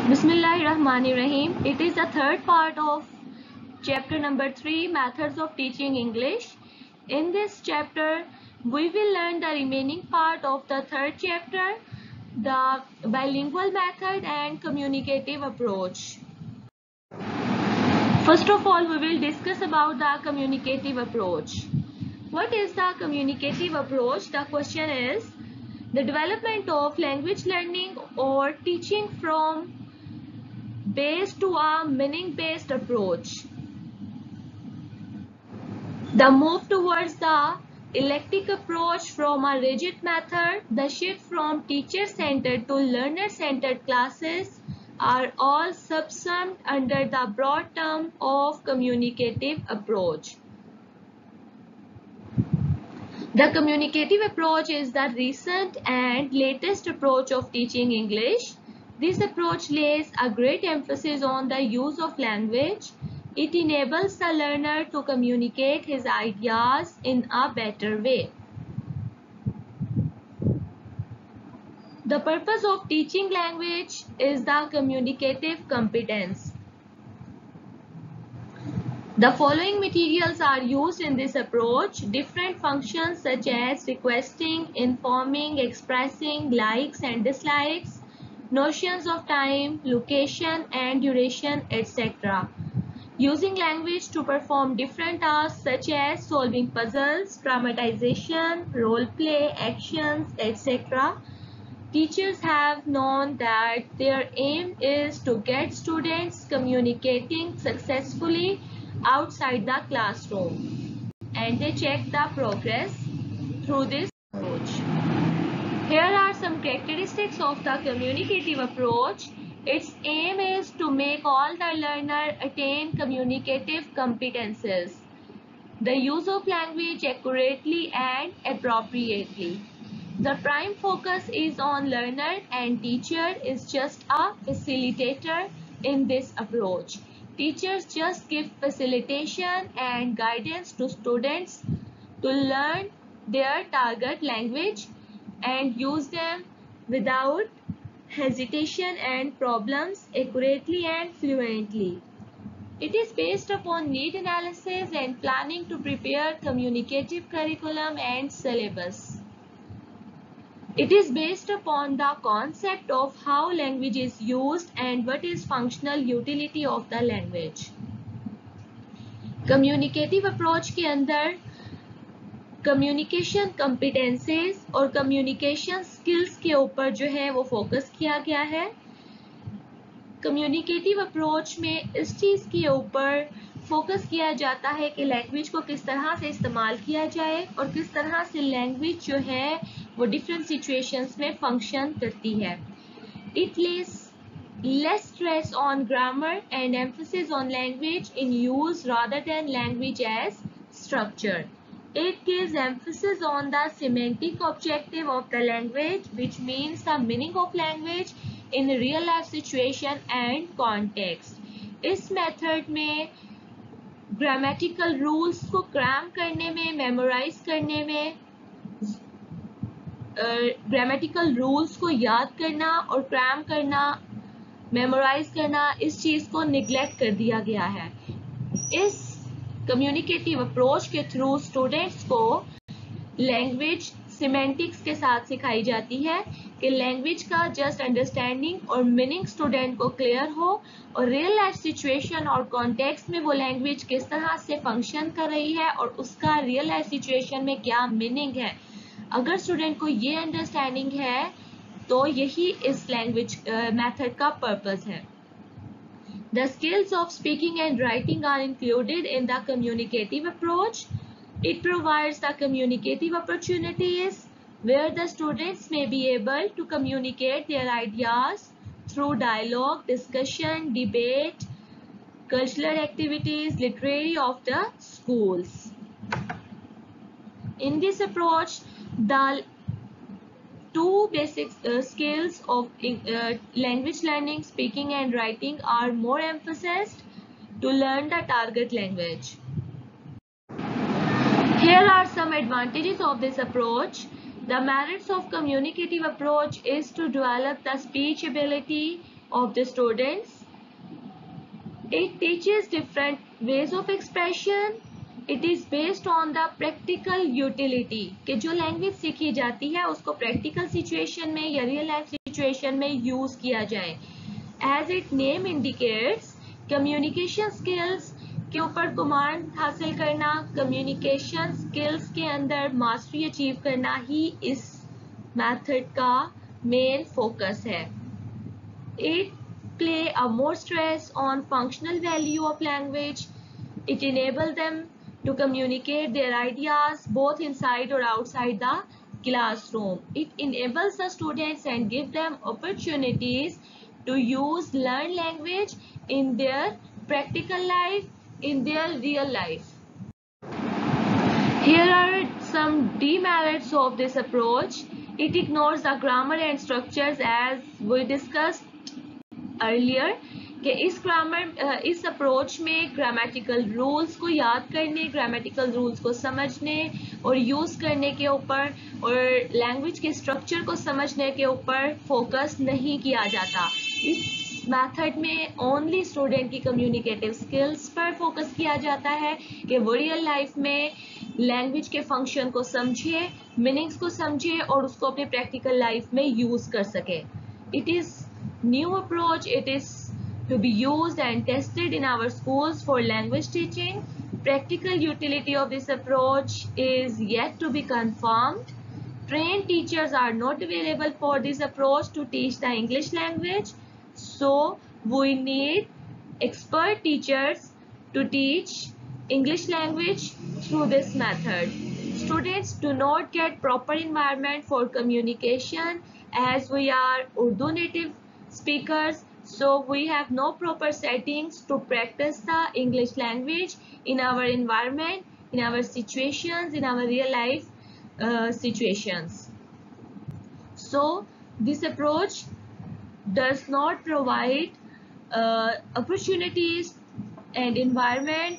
Bismillahirrahmanirrahim. It is the third part of chapter number 3, Methods of Teaching English. In this chapter, we will learn the remaining part of the third chapter, the bilingual method and communicative approach. First of all, we will discuss about the communicative approach. What is the communicative approach? The question is the development of language learning or teaching from based to a meaning-based approach. The move towards the eclectic approach from a rigid method, the shift from teacher-centered to learner-centered classes are all subsumed under the broad term of communicative approach. The communicative approach is the recent and latest approach of teaching English. This approach lays a great emphasis on the use of language. It enables the learner to communicate his ideas in a better way. The purpose of teaching language is the communicative competence. The following materials are used in this approach. Different functions such as requesting, informing, expressing, likes and dislikes, notions of time, location and duration, etc. Using language to perform different tasks such as solving puzzles, dramatization, role play, actions, etc. Teachers have known that their aim is to get students communicating successfully outside the classroom, and they check the progress through this approach. Here are some characteristics of the communicative approach. Its aim is to make all the learner attain communicative competences. The use of language accurately and appropriately. The prime focus is on learner and teacher is just a facilitator in this approach. Teachers just give facilitation and guidance to students to learn their target language and use them without hesitation and problems accurately and fluently. It is based upon need analysis and planning to prepare communicative curriculum and syllabus. It is based upon the concept of how language is used and what is functional utility of the language. Communicative approach के अंदर communication competencies और communication skills के ऊपर जो है वो focus किया गया है. कम्युनिकेटिव अप्रोच में इस चीज़ के ऊपर फोकस किया जाता है कि लैंग्वेज को किस तरह से इस्तेमाल किया जाए और किस तरह से लैंग्वेज जो है वो डिफरेंट सिचुएशंस में फंक्शन करती है. It less less stress on grammar and emphasis on language in use rather than language as structure. It gives emphasis on the semantic objective of the language, which means the meaning of language in real life situation and context. इस method में grammatical rules को cram करने में, memorise करने में, grammatical rules को याद करना और क्रैम करना, मेमोराइज करना, इस चीज़ को निगलेक्ट कर दिया गया है. इस कम्युनिकेटिव अप्रोच के थ्रू स्टूडेंट्स को लैंग्वेज सिमेंटिक्स के साथ सिखाई जाती है कि लैंग्वेज का जस्ट अंडरस्टैंडिंग और मीनिंग स्टूडेंट को क्लियर हो और रियल लाइफ सिचुएशन और कॉन्टेक्स्ट में वो लैंग्वेज किस तरह से फंक्शन कर रही है और उसका रियल लाइफ सिचुएशन में क्या मीनिंग है. अगर स्टूडेंट को ये अंडरस्टैंडिंग है तो यही इस लैंग्वेज मेथड का पर्पस है. The skills of speaking and writing are included in the communicative approach. It provides the communicative opportunities where the students may be able to communicate their ideas through dialogue, discussion, debate, cultural activities, literary of the schools. In this approach, the two basic skills of language learning, speaking and writing are more emphasized to learn the target language. Here are some advantages of this approach. The merits of communicative approach is to develop the speech ability, of the students. It teaches different ways of expression. It is based on the practical utility कि जो language सीखी जाती है उसको practical situation में या real life situation में use किया जाए. As its name indicates, communication skills के ऊपर कमांड हासिल करना, कम्युनिकेशन स्किल्स के अंदर मास्टरी अचीव करना ही इस मेथड का मेन फोकस है. It play a more stress on functional value of language. It enables them to communicate their ideas both inside or outside the classroom. It enables the students and give them opportunities to learn language in their practical life, in their real life. Here are some demerits of this approach. It ignores the grammar and structures as we discussed earlier कि इस approach में grammatical rules को याद करने, grammatical rules को समझने और use करने के ऊपर और लैंग्वेज के स्ट्रक्चर को समझने के ऊपर फोकस नहीं किया जाता. इस मेथड में ओनली स्टूडेंट की कम्युनिकेटिव स्किल्स पर फोकस किया जाता है कि वो रियल लाइफ में लैंग्वेज के फंक्शन को समझे, मीनिंग्स को समझे और उसको अपने प्रैक्टिकल लाइफ में यूज कर सके. It is new approach. It is to be used and tested in our schools for language teaching. Practical utility of this approach is yet to be confirmed. Trained teachers are not available for this approach to teach the English language. So we need expert teachers to teach English language through this method. Students do not get proper environment for communication as we are Urdu native speakers, so we have no proper settings to practice the English language in our environment, in our situations, in our real life situations. So this approach does not provide opportunities and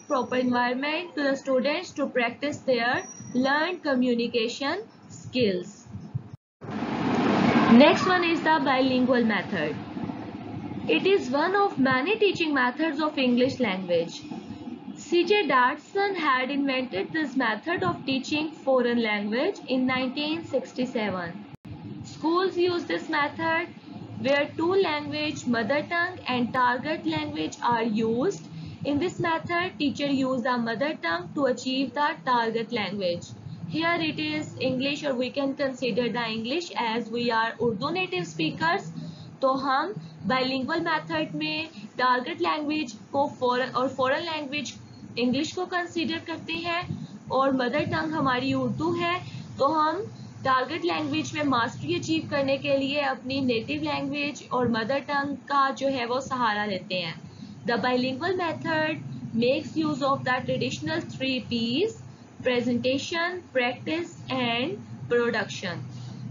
proper environment to the students to practice their learned communication skills. Next one is the bilingual method. It is one of many teaching methods of English language. C.J. Dodson had invented this method of teaching foreign language in 1967. Schools use this method where two language, mother tongue and target language are used. In this method, teacher use the mother tongue to achieve the target language. Here it is English or we can consider the English as we are Urdu native speakers. तो हम bilingual method में target language को foreign language English को consider करते हैं और mother tongue हमारी उर्दू है तो हम target language में mastery achieve करने के लिए अपनी native language और mother tongue का जो है वो सहारा लेते हैं. The bilingual method makes use of the traditional 3 P's: presentation, practice and production.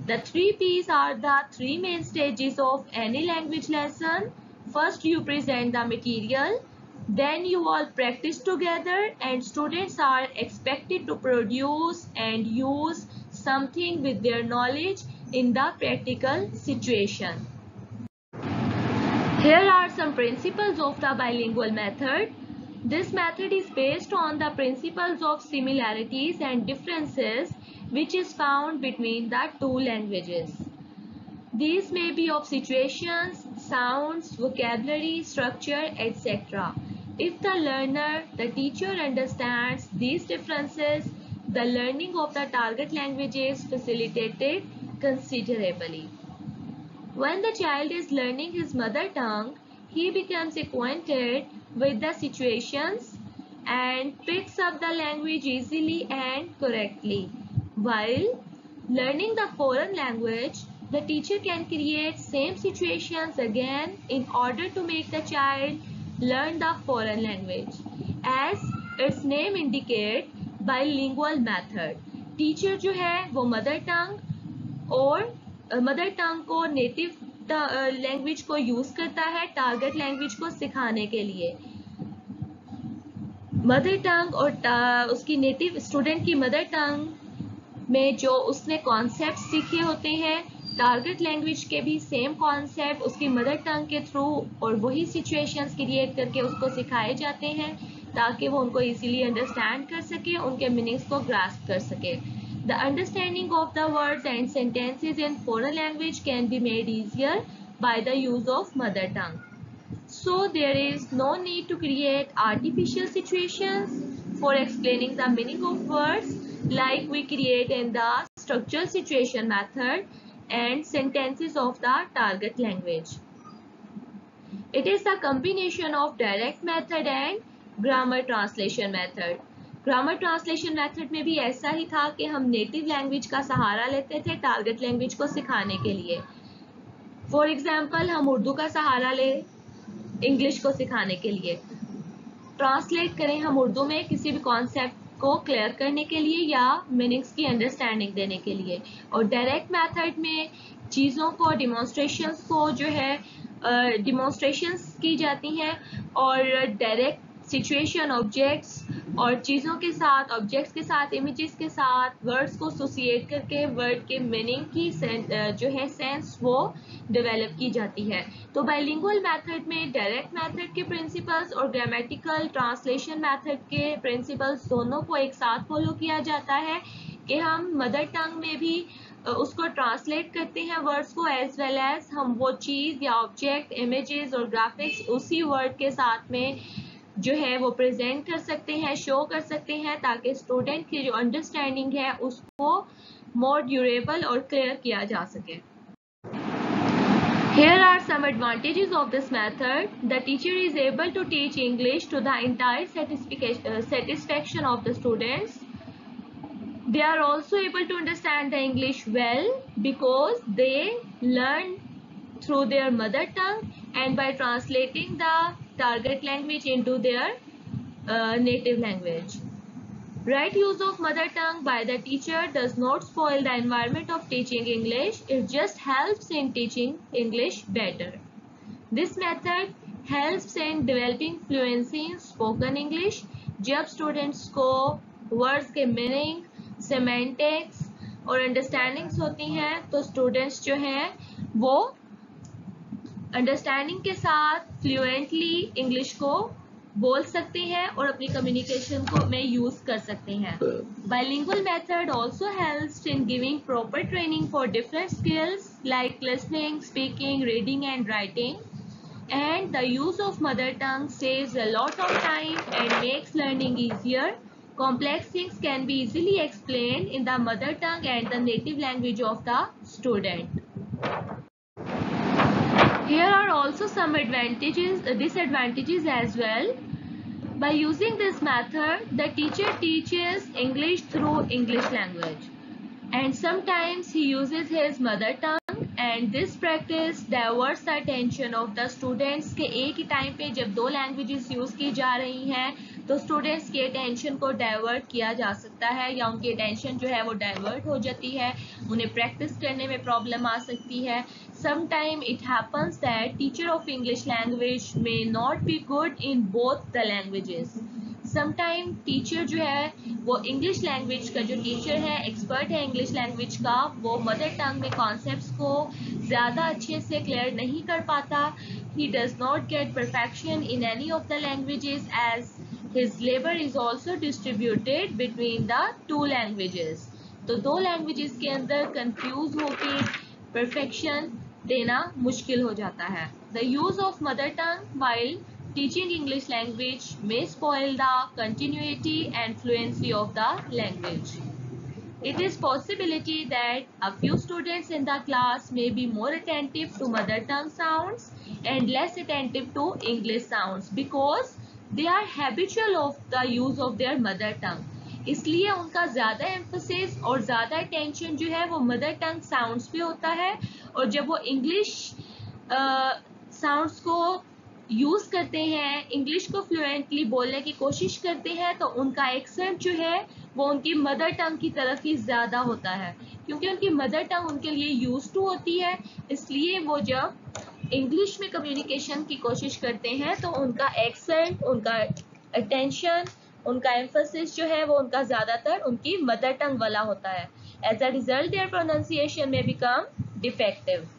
The 3 P's are the 3 main stages of any language lesson. First you present the material, then you all practice together and students are expected to produce and use something with their knowledge in the practical situation. Here are some principles of the bilingual method. This method is based on the principles of similarities and differences which is found between the two languages. These may be of situations, sounds, vocabulary, structure, etc. If the learner, the teacher understands these differences, the learning of the target language is facilitated considerably. When the child is learning his mother tongue, he becomes acquainted with the situations and picks up the language easily and correctly. While learning the foreign language, the teacher can create same situations again in order to make the child learn the foreign language. As its name indicates, bilingual method. Teacher जो है वो mother tongue और mother tongue को native language को use करता है target language को सिखाने के लिए. मदर टंग और उसकी नेटिव स्टूडेंट की मदर टंग में जो उसने कॉन्सेप्ट सीखे होते हैं टारगेट लैंग्वेज के भी सेम कॉन्सेप्ट उसकी मदर टंग के थ्रू और वही सिचुएशंस क्रिएट करके उसको सिखाए जाते हैं ताकि वो उनको इजीली अंडरस्टैंड कर सके, उनके मीनिंग्स को ग्रास्प कर सके. The understanding of the words and sentences in foreign language can be made easier by the use of mother tongue. So there is no need to create artificial situations for explaining the meaning of words like we create in the structural situation method and sentences of the target language. It is a combination of direct method and grammar translation method. Grammar translation method में भी ऐसा ही था कि हम native language का सहारा लेते थे target language को सिखाने के लिए. फॉर एग्जांपल हम उर्दू का सहारा ले इंग्लिश को सिखाने के लिए, ट्रांसलेट करें हम उर्दू में किसी भी कॉन्सेप्ट को क्लियर करने के लिए या मीनिंग्स की अंडरस्टैंडिंग देने के लिए. और डायरेक्ट मेथड में चीज़ों को डिमॉन्स्ट्रेशंस को जो है डिमॉन्स्ट्रेशंस की जाती हैं और डायरेक्ट सिचुएशन ऑब्जेक्ट्स और चीज़ों के साथ ऑब्जेक्ट्स के साथ इमेजेस के साथ वर्ड्स को एसोसिएट करके वर्ड के मीनिंग की जो है सेंस वो डेवलप की जाती है. तो बाइलिंगुअल मेथड में डायरेक्ट मेथड के प्रिंसिपल्स और ग्रामेटिकल ट्रांसलेशन मेथड के प्रिंसिपल्स दोनों को एक साथ फॉलो किया जाता है कि हम मदर टंग में भी उसको ट्रांसलेट करते हैं वर्ड्स को एज वेल एज हम वो चीज़ या ऑब्जेक्ट इमेजेस और ग्राफिक्स उसी वर्ड के साथ में जो है वो प्रेजेंट कर सकते हैं, शो कर सकते हैं ताकि स्टूडेंट की जो अंडरस्टैंडिंग है उसको मोर ड्यूरेबल और क्लियर किया जा सके. Here are some advantages of this method. The teacher is able to teach English to the entire satisfaction of the students. They are also able to understand the English well because they learn through their mother tongue and by translating the target language into their native language. Right use of mother tongue by the teacher does not spoil the environment of teaching English. It just helps in teaching English better. This method helps in developing fluency in spoken English. जब students को words के meaning, semantics और understandings होती हैं तो students जो हैं वो अंडरस्टैंडिंग के साथ फ्लुएंटली इंग्लिश को बोल सकते हैं और अपनी कम्युनिकेशन को में यूज कर सकते हैं. Bilingual method also helps in giving proper training for different skills like listening, speaking, reading and writing. And the use of mother tongue saves a lot of time and makes learning easier. Complex things can be easily explained in the mother tongue and the native language of the student. Here are also some disadvantages as well. By using this method, the teacher teaches English through English language, and sometimes he uses his mother tongue, and this practice diverts the attention of the students के एक ही time पे जब दो languages use की जा रही हैं तो स्टूडेंट्स की अटेंशन को डाइवर्ट किया जा सकता है या उनकी अटेंशन जो है वो डाइवर्ट हो जाती है, उन्हें प्रैक्टिस करने में प्रॉब्लम आ सकती है. Sometimes it happens that teacher of English language may not be good in both the languages. Sometimes teacher जो है वो English language का जो टीचर है, एक्सपर्ट है English language का, वो मदर टंग में कॉन्सेप्ट्स को ज़्यादा अच्छे से क्लियर नहीं कर पाता. He does not get perfection in any of the languages as his labor is also distributed between the two languages. तो दो languages के अंदर confuse होके perfection देना मुश्किल हो जाता है. The use of mother tongue while teaching English language may spoil the continuity and fluency of the language. It is possibility that a few students in the class may be more attentive to mother tongue sounds and less attentive to English sounds because they are habitual of the use of their mother tongue. इसलिए उनका ज़्यादा emphasis और ज़्यादा attention जो है वो mother tongue sounds पे होता है और जब वो इंग्लिश साउंड्स को यूज़ करते हैं, इंग्लिश को फ्लुएंटली बोलने की कोशिश करते हैं तो उनका एक्सेंट जो है वो उनकी मदर टंग की तरफ ही ज़्यादा होता है क्योंकि उनकी मदर टंग उनके लिए यूज टू होती है. इसलिए वो जब इंग्लिश में कम्युनिकेशन की कोशिश करते हैं तो उनका एक्सेंट, उनका अटेंशन, उनका एम्फोसिस जो है वो उनका ज़्यादातर उनकी मदर टंग वाला होता है. As a result their pronunciation में बिकम defective.